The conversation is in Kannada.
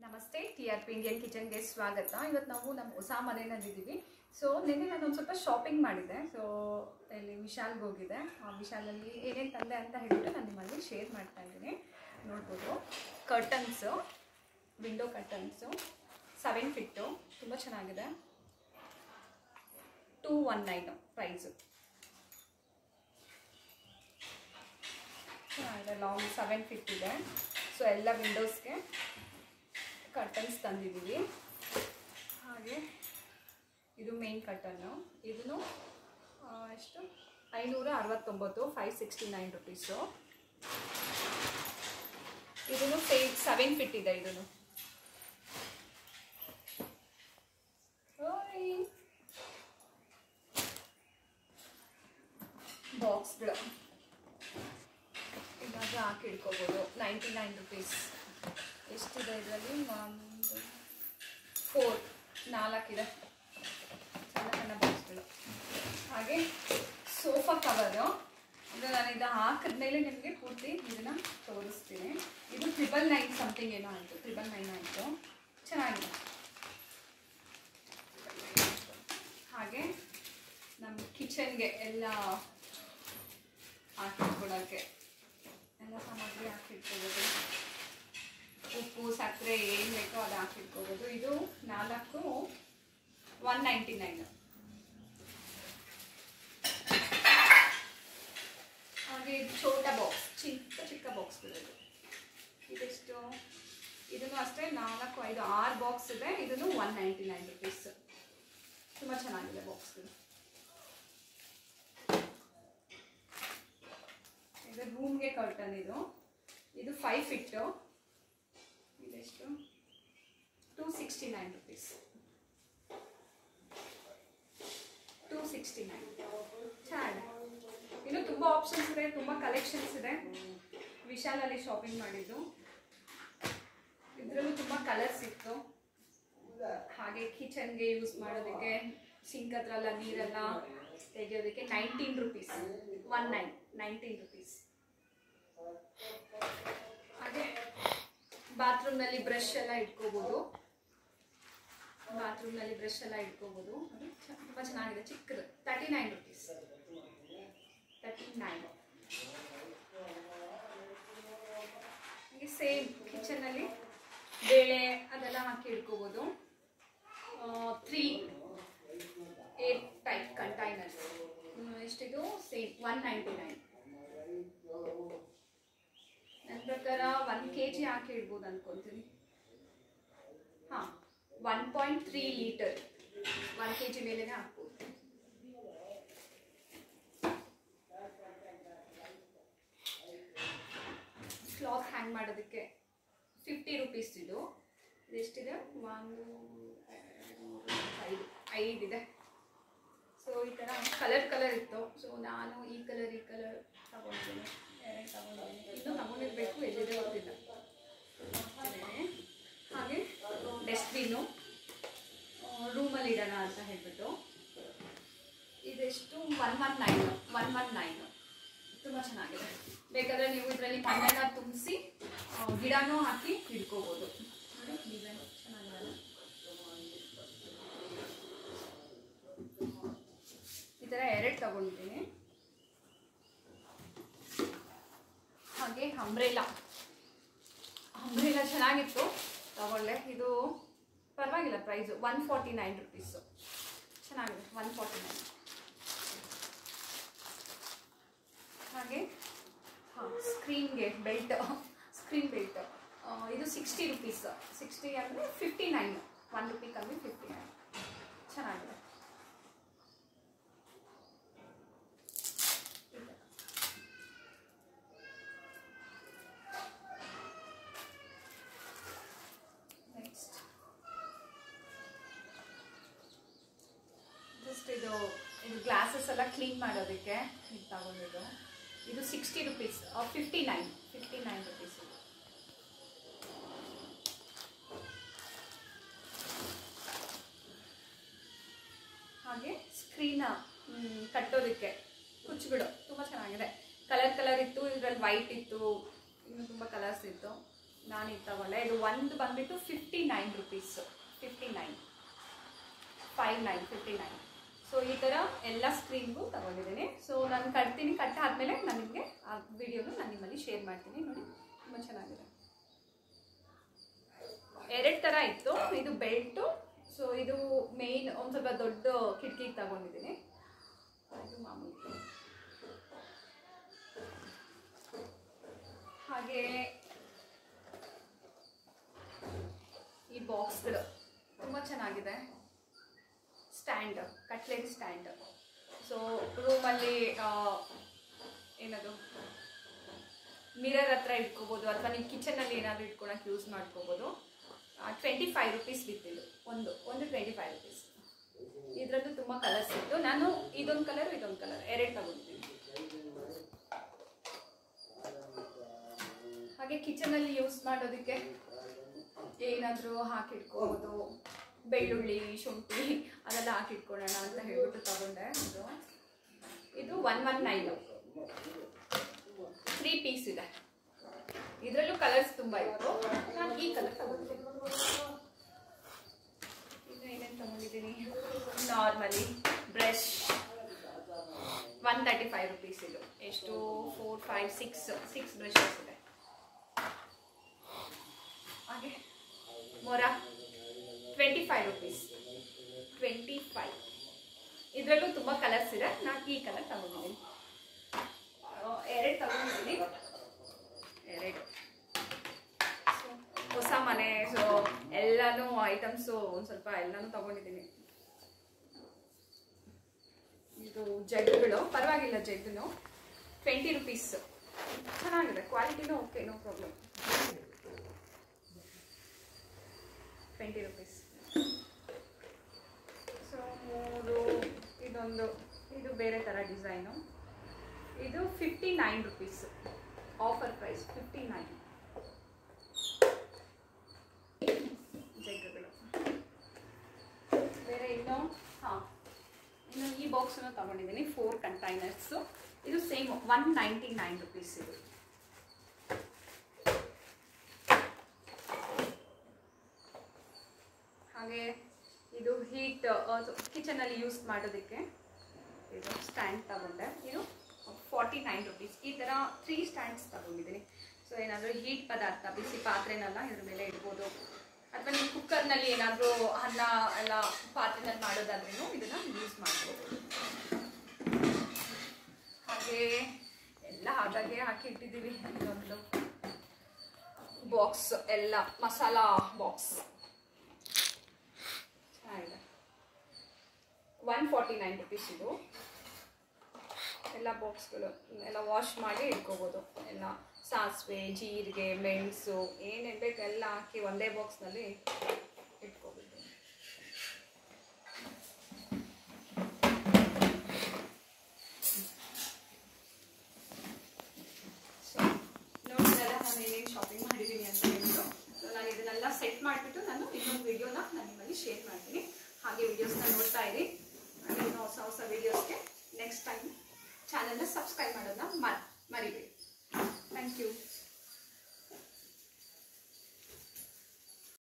ನಮಸ್ತೆ TRP ಇಂಡಿಯನ್ ಕಿಚನ್ಗೆ ಸ್ವಾಗತ. ಇವತ್ತು ನಾವು ನಮ್ಮ ಹೊಸ ಮನೆಯಲ್ಲಿದ್ದೀವಿ. ಸೊ ನಿನ್ನೆ ನಾನು ಒಂದು ಸ್ವಲ್ಪ ಶಾಪಿಂಗ್ ಮಾಡಿದ್ದೆ. ಸೊ ಇಲ್ಲಿ ವಿಶಾಲ್ಗೆ ಹೋಗಿದ್ದೆ. ಆ ವಿಶಾಲಲ್ಲಿ ಏನೇನು ತಂದೆ ಅಂತ ಹೇಳಿಬಿಟ್ಟು ನಾನು ನಿಮ್ಮಲ್ಲಿ ಶೇರ್ ಮಾಡ್ತಾ ಇದ್ದೀನಿ. ನೋಡ್ಬೋದು ಕರ್ಟನ್ಸು, ವಿಂಡೋ ಕರ್ಟನ್ಸು 7 ಫೀಟು ತುಂಬ ಚೆನ್ನಾಗಿದೆ. 219 ಪ್ರೈಸು. ಲಾಂಗ್ 7 ಫೀಟ್ ಇದೆ. ಸೊ ಎಲ್ಲ ವಿಂಡೋಸ್ಗೆ ಕರ್ಟನ್ಸ್ ತಂದಿದ್ದೀವಿ. ಹಾಗೆ ಇದು ಮೇನ್ ಕರ್ಟನ್ನು. ಇದನ್ನು ಎಷ್ಟು 569 569 ರುಪೀಸು. ಇದನ್ನು 7 ಫೀಟ್ ಇದೆ. ಇದನ್ನು ಬಾಕ್ಸ್ಗಳು ಇವಾಗ ಹಾಕಿ ಇಟ್ಕೋಬೋದು. 99 ರುಪೀಸ್. ಎಷ್ಟಿದೆ ಇದರಲ್ಲಿ? 4 ಇದೆ ಸಣ್ಣ ಸಣ್ಣ ಬಾಕ್ಸ್ಗಳು. ಹಾಗೆ ಸೋಫಾ ಕವರು. ಇದು ನಾನು ಇದು ಹಾಕಿದ್ಮೇಲೆ ನಿಮಗೆ ಪೂರ್ತಿ ಇದನ್ನು ತೋರಿಸ್ತೀನಿ. ಇದು 999 ಸಮಥಿಂಗ್ ಏನೋ ಆಯಿತು. 999 ಆಯಿತು. ಚೆನ್ನಾಗಿದೆ. ಹಾಗೆ ನಮ್ಮ ಕಿಚನ್ಗೆ ಎಲ್ಲ ಹಾಕಿಟ್ಕೊಡೋಕ್ಕೆ ಎಲ್ಲ ಸಾಮಗ್ರಿ ಹಾಕಿಟ್ಕೋಬೋದು. ಉಪ್ಪು ಸಕ್ಕರೆ ಏನು ಬೇಕೋ ಅದು ಹಾಕಿಟ್ಕೋಬೋದು. ಇದು 199. ಹಾಗೆ ಇದು ಛೋಟ ಬಾಕ್ಸ್, ಚಿಕ್ಕ ಬಾಕ್ಸ್ಗಳು. ಇದೆಷ್ಟು? ಇದನ್ನು ಅಷ್ಟೇ 4, 5, 6 ಬಾಕ್ಸ್ ಇದೆ. ಇದನ್ನು 199 ರುಪೀಸ್. ತುಂಬ ಚೆನ್ನಾಗಿದೆ ಬಾಕ್ಸ್ಗಳು. ಇದು ರೂಮ್ಗೆ ಕರ್ಟನ್. ಇದು 5 ಫೀಟು. ಇದೆಷ್ಟು? 269 ರುಪೀಸ್. 269 ಚೆನ್ನಾಗಿದೆ. ಇನ್ನು ತುಂಬ ಆಪ್ಷನ್ಸ್ ಇದೆ, ತುಂಬ ಕಲೆಕ್ಷನ್ಸ್ ಇದೆ. ವಿಶಾಲಲ್ಲಿ ಶಾಪಿಂಗ್ ಮಾಡಿದ್ದು. ಇದರಲ್ಲೂ ತುಂಬ ಕಲರ್ಸ್ ಇತ್ತು. ಹಾಗೆ ಕಿಚನ್ಗೆ ಯೂಸ್ ಮಾಡೋದಕ್ಕೆ, ಸಿಂಕ್ ಹತ್ರಲ್ಲ ನೀರೆಲ್ಲ ತೆಗೆಯೋದಕ್ಕೆ 19 ರುಪೀಸ್. 19 ರುಪೀಸ್. ಹಾಗೆ ಬಾತ್ರೂಮ್ನಲ್ಲಿ ಬ್ರಷ್ ಎಲ್ಲ ಇಟ್ಕೋಬೋದು. ಅದು ತುಂಬ ಚೆನ್ನಾಗಿದೆ. ಚಿಕ್ಕದು 39 ರುಪೀಸ್. 39. ಹಾಗೆ ಸೇಮ್ ಕಿಚನ್ನಲ್ಲಿ ಬೇಳೆ ಅದೆಲ್ಲ ಹಾಕಿ ಇಟ್ಕೋಬೋದು. 3 ಏರ್ ಟೈಪ್ ಕಂಟೈನರ್ಸ್. ಎಷ್ಟಿದು? ಸೇಮ್ 199. ನನ್ನ ಪ್ರಕಾರ 1 kg ಹಾಕಿ ಇಡ್ಬೋದು ಅನ್ಕೊತೀನಿ. ಹಾಂ, 1.3 ಲೀಟರ್ 1 kg ಮೇಲೇ ಹಾಕ್ಬೋದು. ಕ್ಲಾತ್ ಹ್ಯಾಂಗ್ ಮಾಡೋದಕ್ಕೆ 50 ರುಪೀಸ್. ಇದೆಷ್ಟಿದೆ? 1, 2, 5 ಇದೆ. ಸೊ ಈ ಥರ ಕಲರ್ ಇತ್ತು. ಸೊ ನಾನು ಈ ಕಲರ್ ತಗೊಂಡಿದ್ದೀನಿ. ಇನ್ನೂ ತಗೊಂಡಿರ್ಬೇಕು, ಎಲ್ಲಿದೆ ಗೊತ್ತಿಲ್ಲ. ಹಾಗೆ ಡಸ್ಟ್ಬಿನ್ನು ರೂಮಲ್ಲಿ ಇಡೋಣ ಅಂತ ಹೇಳ್ಬಿಟ್ಟು. ಇದೆಷ್ಟು? 119. ತುಂಬ ಚೆನ್ನಾಗಿದೆ. ಬೇಕಾದರೆ ನೀವು ಇದರಲ್ಲಿ ಮಣ್ಣೆಲ್ಲ ತುಂಬಿಸಿ ಗಿಡನೂ ಹಾಕಿ ಇಟ್ಕೋಬೋದು. ನೋಡಿ ಡಿಸೈನ್ ಚೆನ್ನಾಗಿದೆ. ಈ ಥರ 2 ತಗೊಂಡಿದ್ದೀನಿ. ಹಾಗೆ ಅಂಬ್ರೆಲಾ ಚೆನ್ನಾಗಿತ್ತು, ತಗೊಳ್ಳೆ. ಇದು ಪರವಾಗಿಲ್ಲ ಪ್ರೈಸು. 149 ರುಪೀಸು. ಚೆನ್ನಾಗಿದೆ. 149. ಹಾಗೆ ಸ್ಕ್ರೀನ್ಗೆ ಬೆಲ್ಟ್, ಇದು 60 ರುಪೀಸ್. 60 ಅಂದರೆ 59. 1 ರೂಪಿ ಕಮ್ಮಿ 59. ಚೆನ್ನಾಗಿದೆ. ಇದು ಗ್ಲಾಸಸ್ ಎಲ್ಲ ಕ್ಲೀನ್ ಮಾಡೋದಕ್ಕೆ ಇದು ತಗೊಂಡಿದ್ದು. ಇದು 60 ರುಪೀಸ್. 59 ರುಪೀಸ್. ಹಾಗೆ ಸ್ಕ್ರೀನ್ ಕಟ್ಟೋದಕ್ಕೆ ಕುಚ್ಚುಗಳು ತುಂಬ ಚೆನ್ನಾಗಿದೆ. ಕಲರ್ ಇತ್ತು. ಇದರಲ್ಲಿ ವೈಟ್ ಇತ್ತು, ಇನ್ನು ತುಂಬ ಕಲರ್ಸ್ ಇತ್ತು. ನಾನು ಇದು ತಗೊಂಡೆ. ಇದು ಒಂದು ಬಂದ್ಬಿಟ್ಟು 59 ರುಪೀಸ್, 59. ಸೊ ಈ ಥರ ಎಲ್ಲ ಸ್ಕ್ರೀನ್ಗೂ ತಗೊಂಡಿದ್ದೀನಿ. ಸೊ ನಾನು ಕಟ್ತೀನಿ, ಕಟ್ಟಾದ್ಮೇಲೆ ನಾನು ನಿಮಗೆ ಆ ವಿಡಿಯೋನು ನಾನು ನಿಮ್ಮಲ್ಲಿ ಶೇರ್ ಮಾಡ್ತೀನಿ. ನೋಡಿ ತುಂಬ ಚೆನ್ನಾಗಿದೆ. 2 ಥರ ಇತ್ತು. ಇದು ಬೆಲ್ಟು. ಸೊ ಇದು ಮೇನ್ ಒಂದು ಸ್ವಲ್ಪ ದೊಡ್ಡ ಕಿಟಕಿಗೆ ತಗೊಂಡಿದ್ದೀನಿ. ಇದು ಮಾಮೂಲಿ. ಹಾಗೆ ಈ ಬಾಕ್ಸ್ಗಳು ತುಂಬ ಚೆನ್ನಾಗಿದೆ. Stand, cutlery stand. ಸೊ ರೂಮಲ್ಲಿ ಏನದು ಮಿರರ್ ಹತ್ರ ಇಟ್ಕೋಬೋದು, ಅಥವಾ ನೀವು ಕಿಚನಲ್ಲಿ ಏನಾದರೂ ಇಟ್ಕೊಳಕ್ಕೆ ಯೂಸ್ ಮಾಡ್ಕೋಬೋದು. 25 ರುಪೀಸ್ ಬಿತ್ತಿದ್ದು ಒಂದು 25 ರುಪೀಸ್. ಇದರದ್ದು ತುಂಬ ಕಲರ್ಸ್ ಇತ್ತು. ನಾನು ಇದೊಂದು ಕಲರ್ 2 ತಗೊಂಡಿದ್ದೀನಿ. ಹಾಗೆ ಕಿಚನಲ್ಲಿ ಯೂಸ್ ಮಾಡೋದಕ್ಕೆ ಏನಾದರೂ ಹಾಕಿಟ್ಕೋಬೋದು. ಬೆಳ್ಳುಳ್ಳಿ, ಶುಂಠಿ ಅದೆಲ್ಲ ಹಾಕಿಟ್ಕೊಳ್ಳೋಣ ಅಂತ ಹೇಳ್ಬಿಟ್ಟು ತಗೊಂಡೆ. ಇದು 119, 3 ಪೀಸ್ ಇದೆ. ಇದರಲ್ಲೂ ಕಲರ್ಸ್ ತುಂಬ ಇತ್ತು. ನಾನು ಈ ಕಲರ್ ತಗೊಂಡಿದ್ದೀನಿ. ಇದು ಏನೇನು ತಗೊಂಡಿದ್ದೀನಿ? Normally brush 135 rupees. ಇದು ಎಷ್ಟು? 4, 5, 6 ಬ್ರಷಸ್ ಇದೆ. ಹಾಗೆ ಮೊರ 25 ರುಪೀಸ್, 25. ಇದರಲ್ಲೂ ತುಂಬ ಕಲರ್ಸ್ ಇದೆ. ನಾನು ಈ ಕಲರ್ ತಗೊಂಡಿದ್ದೀನಿ. 2 ತಗೊಂಡಿದ್ದೀನಿ. 2 ಹೊಸ ಮನೆ. ಸೊ ಎಲ್ಲನೂ ಐಟಮ್ಸು ಒಂದು ಸ್ವಲ್ಪ ಎಲ್ಲನೂ ತಗೊಂಡಿದ್ದೀನಿ. ಇದು ಜಗ್ಗುಗಳು, ಪರವಾಗಿಲ್ಲ ಜಗ್ಗುನು 20 ರುಪೀಸ್. ಚೆನ್ನಾಗಿದೆ, ಕ್ವಾಲಿಟಿನೂ okay, no problem. 20 rupees. So 3 ಇದೊಂದು, ಇದು ಬೇರೆ ಥರ ಡಿಸೈನು. ಇದು 59 ರುಪೀಸ್, ಆಫರ್ ಪ್ರೈಸ್ 59. ಜಗ್ಗುಗಳು ಬೇರೆ. ಇನ್ನು ಈ ಬಾಕ್ಸನ್ನು ತಗೊಂಡಿದ್ದೀನಿ. 4 ಕಂಟೈನರ್ಸು. ಇದು ಸೇಮ್ 199 ರುಪೀಸ್. ಇದು ಹಾಗೆ ಇದು ಹೀಟ್ ಕಿಚನಲ್ಲಿ ಯೂಸ್ ಮಾಡೋದಕ್ಕೆ ಇದು ಸ್ಟ್ಯಾಂಡ್ ತಗೊಂಡೆ. ಇದು 49 ರುಪೀಸ್. ಈ ಥರ 3 ಸ್ಟ್ಯಾಂಡ್ಸ್ ತಗೊಂಡಿದ್ದೀನಿ. ಸೊ ಏನಾದರೂ ಹೀಟ್ ಪದಾರ್ಥ, ಬಿಸಿ ಪಾತ್ರೆನೆಲ್ಲ ಇದ್ರ ಮೇಲೆ ಇಡ್ಬೋದು. ಅಥವಾ ನೀವು ಕುಕ್ಕರ್ನಲ್ಲಿ ಏನಾದರೂ ಅನ್ನ ಎಲ್ಲ ಪಾತ್ರೆನಲ್ಲಿ ಮಾಡೋದಾದ್ರೂ ಇದನ್ನು ಯೂಸ್ ಮಾಡ್ಬೋದು. ಹಾಗೆ ಎಲ್ಲ ಹಾಗಾಗಿ ಹಾಕಿ ಇಟ್ಟಿದ್ದೀವಿ. ಇದೊಂದು ಬಾಕ್ಸ್, ಎಲ್ಲ ಮಸಾಲಾ ಬಾಕ್ಸ್ ಚೆನ್ನಾಗಿದೆ. 149 ರುಪೀಸ್. ಇದು ಎಲ್ಲ ಬಾಕ್ಸ್ಗಳು ಎಲ್ಲ ವಾಶ್ ಮಾಡಿ ಇಟ್ಕೋಬೋದು. ಎಲ್ಲ ಸಾಸಿವೆ, ಜೀರಿಗೆ, ಮೆಣಸು ಏನೇನು ಬೇಕು ಎಲ್ಲ ಹಾಕಿ ಒಂದೇ ಬಾಕ್ಸ್ನಲ್ಲಿ ಇಟ್ಕೋಬೋದು. ಸೊ ನೋಡಿದ್ರಲ್ಲ ನಾನು ಏನೇನು ಶಾಪಿಂಗ್ ಮಾಡಿದ್ದೀನಿ ಅಂತ ಹೇಳ್ಬಿಟ್ಟು. ಸೊ ನಾನು ಇದನ್ನೆಲ್ಲ ಸೆಟ್ ಮಾಡಿಬಿಟ್ಟು ನಾನು ಇನ್ನೊಂದು ವಿಡಿಯೋನ ನಾನು ನಿಮ್ಮಲ್ಲಿ ಶೇರ್ ಮಾಡ್ತೀನಿ. ಹಾಗೆ ವಿಡಿಯೋಸ್ನ ನೋಡ್ತಾ ಇರಿ. ಇನ್ನೂ ಹೊಸ ವಿಡಿಯೋಸ್ಗೆ ನೆಕ್ಸ್ಟ್ ಟೈಮ್ ಚಾನಲ್ನ ಸಬ್ಸ್ಕ್ರೈಬ್ ಮಾಡೋದನ್ನ ಮರಿಬೇಡಿ. Thank you.